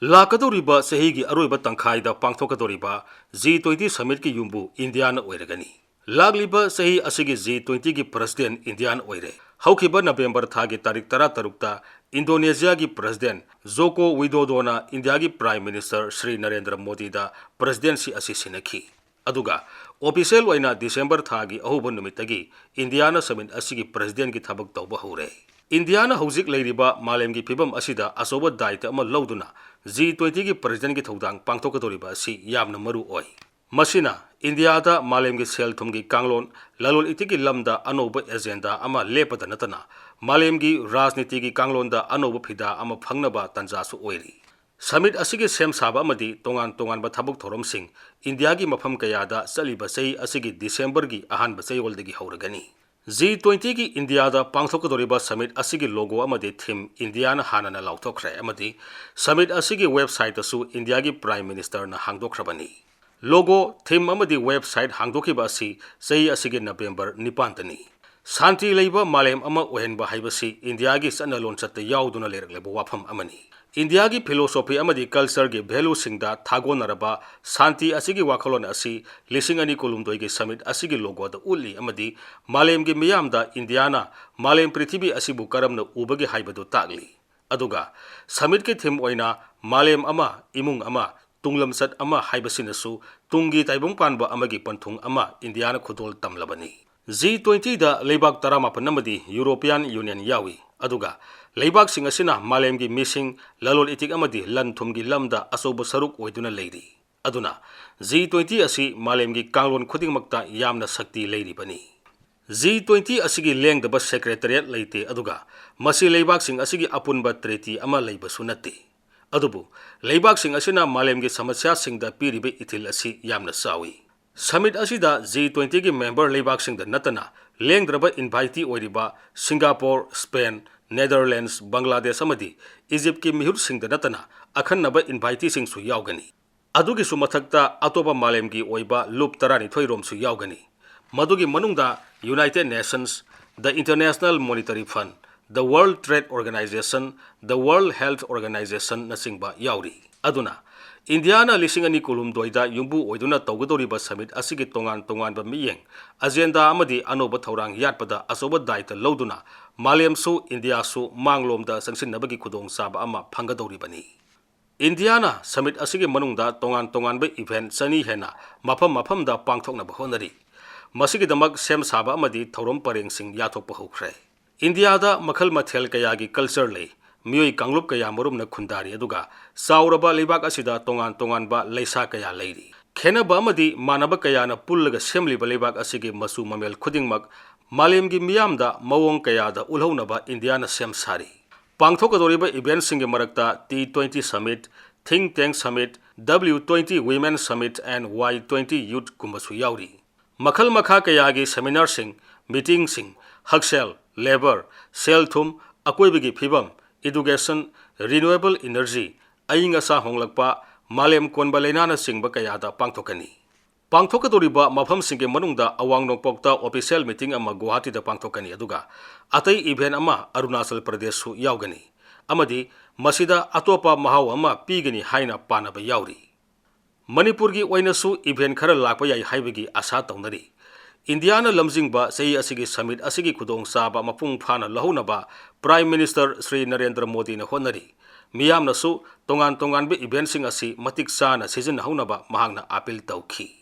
Lakadoriba Sahigi Aruba Tankaida Pangtokadoriba Z20 Summit ki Yumbu Indian Oiragani. Lagliba Sahi Asigi Z20 ki President Indian Oire. Haukiba November Thagi Tarik Tara Tarukta Indonesia ki President Joko Widodo India ki Prime Minister Sri Narendra Modi da Presidency Asisinaki. Aduga official waina December Thagi Ahuban Numitagi Indiana Summit Asigi President ki Tabak Tauba Hure. Indiana Houzik Ladiba Malemgi Pibam Asida Asoba Daita Ama Lauduna Z20 ki President ki Thodang Pangtokadoriba si Yamna Maru Oi. Masina India da Malemgi Sel Thumgi Kanglon Lalol Itiki Lamda Anoba Agenda Ama Lepada Natana Malemgi Rajniti ki Kanglon da Anoba Pida Ama Phangnaba Tanjasu Oiri. Summit asigi sem saba amadi tongan ba thabuk thorom sing India gi mafam kayada saliba sei asigi December gi ahanba seyolde gi hauragani. Z20 ki India da pangthokadoriba summit asigi logo amadi theme India na hanana lauthokre amadi summit asigi website asu India gi Prime Minister na hangdokhrabani. Logo theme amadi website hangdokiba asi sei asigi November 9 tani. Santi leiba malem ama ohenba haibasi India gi sanalon chatte yauduna leraklebu wafam amani. India ki philosophy amadi culture ki value singda thagonaraba santi asigi wakhalon asi lisingani kolumdoi ki summit asigi logo da uli amadi malem ki miyamda Indiana malem prithibi asibu karamna ubagi haibadu tagli aduga summit ki theme oina malem ama imung ama tunglamsat ama haibasinasu tungi taibung panba amagi panthung ama Indiana khudol tamlabani Z20 da leibak taramapan amadi European Union yawi aduga leibak sing asina malem gi missing lalol itik amadi lan thum gi lamda asoba saruk oiduna leiri aduna Z20 asi malem gi kanglon khuding makta yamna sakti leiri bani Z20 asigi lengdaba secretariat leite aduga masi leibak sing asigi apunba treaty ama leiba sunati adubu leibak sing asina malem gi samasya singda piribe itil asi yamna sawi summit asida Z20 gi member leibak singda natana lengdraba invitee oiriba Singapore Spain Netherlands, Bangladesh amadi Egypt ki mihur sing da natana akhannaba invitee sing su yaugani adugi su mathakta atoba malem gi oiba loop tarani thoirom su yaugani madugi manungda United Nations, the International Monetary Fund, the World Trade Organization, the World Health Organization na singba yauri aduna Indiana lisingani kulum doida yumbu oiduna tawgadoriba summit asigi tongan ba miyeng agenda amadi anoba thaurang yatpada asoba daita loduna Malem su India su manglom da sangsin nabagi kudong saba ama phangadoribani Indiana summit asigi manungda tongan ba event sani hena mafam da pangthokna bahonari masigi damak sem saba amadi thorom pareng sing yathokpa hokre India da makhal mathel kayagi culture lei Miyoi Kanglup kaya marum na khundari aduga sauraba leibak asida tongan ba leisa kaya leiri khenaba amadi manaba kaya na pullaga semliba leibak asigi masu mamel khudingmak malemgi miyamda mawong kaya da ulhaunaba Indiana sem sari pangthokadoriba event singe marakta T20 summit think tank summit W20 women summit and Y20 youth kumbasu yauri makhal makha kayagi seminar sing meeting sing haksel labor sel thum akoibigi phibam education, renewable energy, aying asa honglakpa, malem konba lainana singba kayada pangthokani. Pangthokadoriba mafam singge manungda awang nokpokta official meeting ama Guwahati da pangthokani aduga atai event ama Arunachal Pradesh su yaugani amadi masida atopa mahaw ama pigani haina panaba yauri. Manipur gi oinasu event khara lakpa yai haibagi asa tawnari. Indiana lamjingba sei asigi summit asigi khudong saba mapung phana lahunaba Prime Minister Sri Narendra Modi na honari miyamna su tongan be event sing asi matik sana season haunaba mahangna appeal tawki